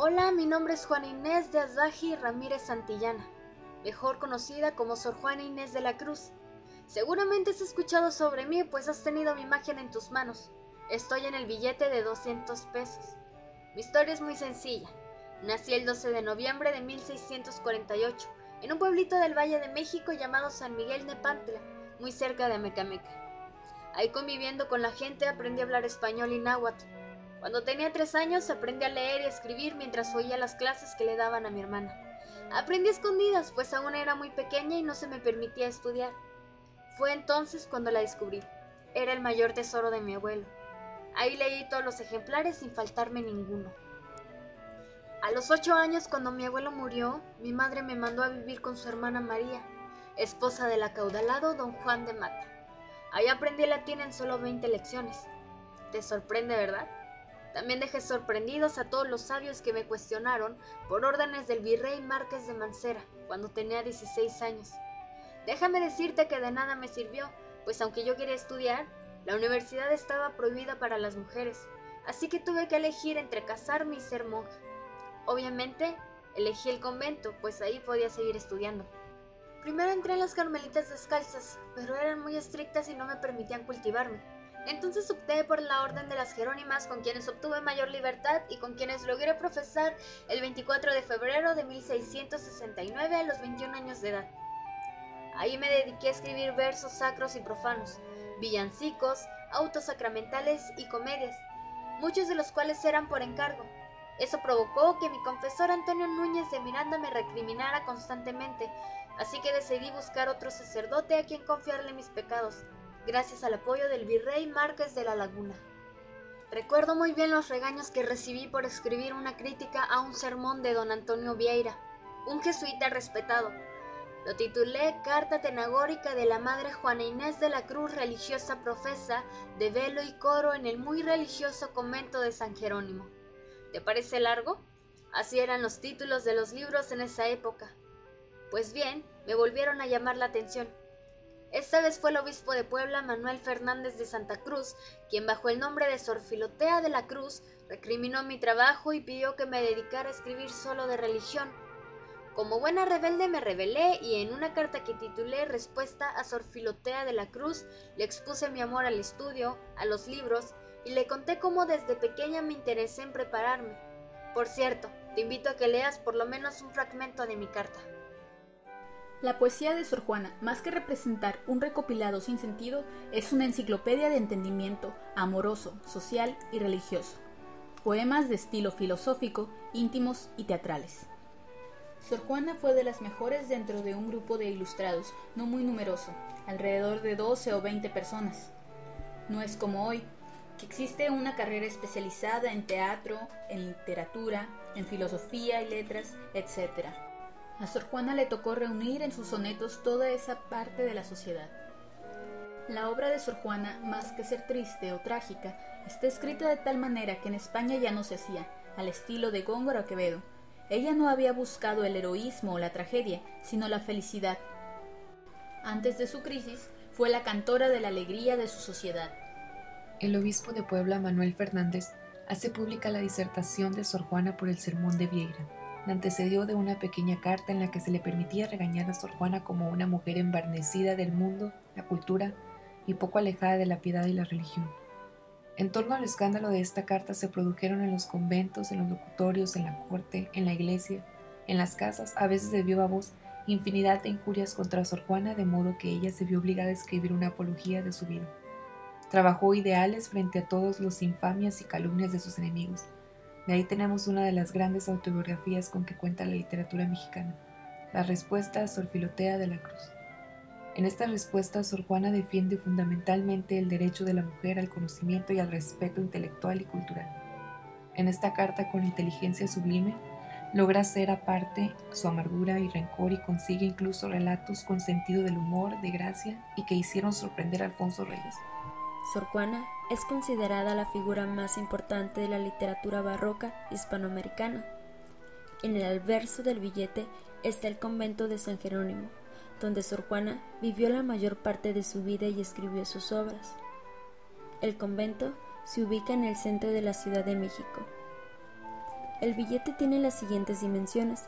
Hola, mi nombre es Juana Inés de Azaji Ramírez Santillana, mejor conocida como Sor Juana Inés de la Cruz. Seguramente has escuchado sobre mí, pues has tenido mi imagen en tus manos. Estoy en el billete de 200 pesos. Mi historia es muy sencilla. Nací el 12 de noviembre de 1648, en un pueblito del Valle de México llamado San Miguel Nepantla, muy cerca de Amecameca. Ahí, conviviendo con la gente, aprendí a hablar español y náhuatl. Cuando tenía 3 años aprendí a leer y a escribir mientras oía las clases que le daban a mi hermana. Aprendí a escondidas, pues aún era muy pequeña y no se me permitía estudiar. Fue entonces cuando la descubrí. Era el mayor tesoro de mi abuelo. Ahí leí todos los ejemplares sin faltarme ninguno. A los 8 años, cuando mi abuelo murió, mi madre me mandó a vivir con su hermana María, esposa del acaudalado don Juan de Mata. Ahí aprendí latín en solo 20 lecciones. ¿Te sorprende, verdad? También dejé sorprendidos a todos los sabios que me cuestionaron por órdenes del virrey Márquez de Mancera, cuando tenía 16 años. Déjame decirte que de nada me sirvió, pues aunque yo quería estudiar, la universidad estaba prohibida para las mujeres, así que tuve que elegir entre casarme y ser monja. Obviamente, elegí el convento, pues ahí podía seguir estudiando. Primero entré en las Carmelitas Descalzas, pero eran muy estrictas y no me permitían cultivarme. Entonces opté por la Orden de las Jerónimas, con quienes obtuve mayor libertad y con quienes logré profesar el 24 de febrero de 1669 a los 21 años de edad. Ahí me dediqué a escribir versos sacros y profanos, villancicos, autos sacramentales y comedias, muchos de los cuales eran por encargo. Eso provocó que mi confesor Antonio Núñez de Miranda me recriminara constantemente, así que decidí buscar otro sacerdote a quien confiarle mis pecados, gracias al apoyo del virrey Márquez de la Laguna. Recuerdo muy bien los regaños que recibí por escribir una crítica a un sermón de don Antonio Vieira, un jesuita respetado. Lo titulé Carta Tenagórica de la Madre Juana Inés de la Cruz, religiosa profesa de velo y coro en el muy religioso convento de San Jerónimo. ¿Te parece largo? Así eran los títulos de los libros en esa época. Pues bien, me volvieron a llamar la atención. Esta vez fue el obispo de Puebla, Manuel Fernández de Santa Cruz, quien bajo el nombre de Sor Filotea de la Cruz recriminó mi trabajo y pidió que me dedicara a escribir solo de religión. Como buena rebelde me rebelé y en una carta que titulé Respuesta a Sor Filotea de la Cruz le expuse mi amor al estudio, a los libros y le conté cómo desde pequeña me interesé en prepararme. Por cierto, te invito a que leas por lo menos un fragmento de mi carta. La poesía de Sor Juana, más que representar un recopilado sin sentido, es una enciclopedia de entendimiento amoroso, social y religioso. Poemas de estilo filosófico, íntimos y teatrales. Sor Juana fue de las mejores dentro de un grupo de ilustrados, no muy numeroso, alrededor de 12 o 20 personas. No es como hoy, que existe una carrera especializada en teatro, en literatura, en filosofía y letras, etc. A Sor Juana le tocó reunir en sus sonetos toda esa parte de la sociedad. La obra de Sor Juana, más que ser triste o trágica, está escrita de tal manera que en España ya no se hacía, al estilo de Góngora o Quevedo. Ella no había buscado el heroísmo o la tragedia, sino la felicidad. Antes de su crisis, fue la cantora de la alegría de su sociedad. El obispo de Puebla, Manuel Fernández, hace pública la disertación de Sor Juana por el sermón de Vieira. La antecedió de una pequeña carta en la que se le permitía regañar a Sor Juana como una mujer embarnecida del mundo, la cultura y poco alejada de la piedad y la religión. En torno al escándalo de esta carta se produjeron en los conventos, en los locutorios, en la corte, en la iglesia, en las casas, a veces de viva voz, infinidad de injurias contra Sor Juana, de modo que ella se vio obligada a escribir una apología de su vida. Trabajó ideales frente a todos los infamias y calumnias de sus enemigos. De ahí tenemos una de las grandes autobiografías con que cuenta la literatura mexicana, la respuesta a Sor Filotea de la Cruz. En esta respuesta, Sor Juana defiende fundamentalmente el derecho de la mujer al conocimiento y al respeto intelectual y cultural. En esta carta, con inteligencia sublime, logra hacer aparte su amargura y rencor y consigue incluso relatos con sentido del humor, de gracia y que hicieron sorprender a Alfonso Reyes. Sor Juana es considerada la figura más importante de la literatura barroca hispanoamericana. En el anverso del billete está el convento de San Jerónimo, donde Sor Juana vivió la mayor parte de su vida y escribió sus obras. El convento se ubica en el centro de la Ciudad de México. El billete tiene las siguientes dimensiones: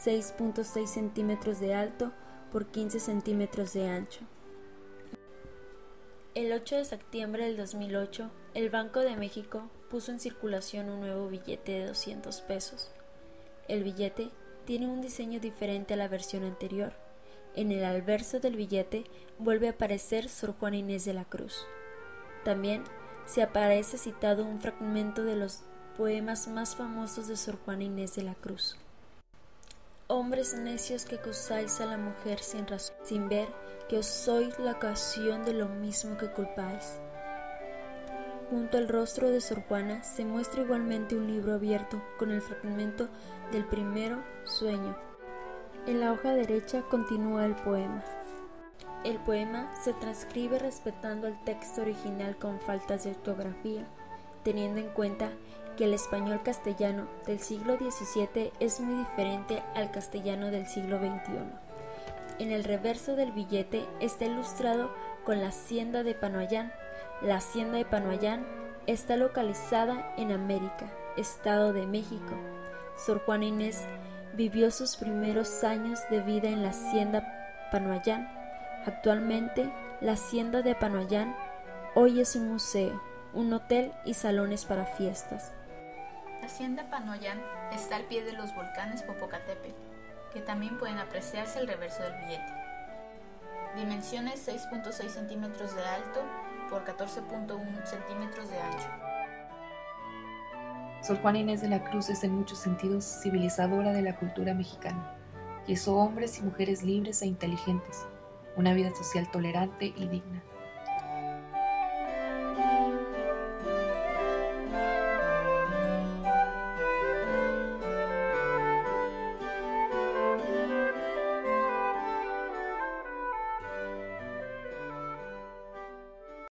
6.6 centímetros de alto por 15 centímetros de ancho. El 8 de septiembre del 2008, el Banco de México puso en circulación un nuevo billete de 200 pesos. El billete tiene un diseño diferente a la versión anterior. En el anverso del billete vuelve a aparecer Sor Juana Inés de la Cruz. También se aparece citado un fragmento de los poemas más famosos de Sor Juana Inés de la Cruz. Hombres necios que acusáis a la mujer sin razón, sin ver que os sois la ocasión de lo mismo que culpáis. Junto al rostro de Sor Juana se muestra igualmente un libro abierto con el fragmento del primero sueño. En la hoja derecha continúa el poema. El poema se transcribe respetando el texto original con faltas de ortografía, teniendo en cuenta que el español castellano del siglo XVII es muy diferente al castellano del siglo XXI. En el reverso del billete está ilustrado con la hacienda de Panoayán. La hacienda de Panoayán está localizada en América, Estado de México. Sor Juana Inés vivió sus primeros años de vida en la hacienda Panoayán. Actualmente, la hacienda de Panoayán hoy es un museo, un hotel y salones para fiestas. La hacienda Panoayán está al pie de los volcanes Popocatépetl, que también pueden apreciarse al reverso del billete. Dimensiones: 6.6 centímetros de alto por 14.1 centímetros de ancho. Sor Juana Inés de la Cruz es en muchos sentidos civilizadora de la cultura mexicana. Hizo hombres y mujeres libres e inteligentes, una vida social tolerante y digna.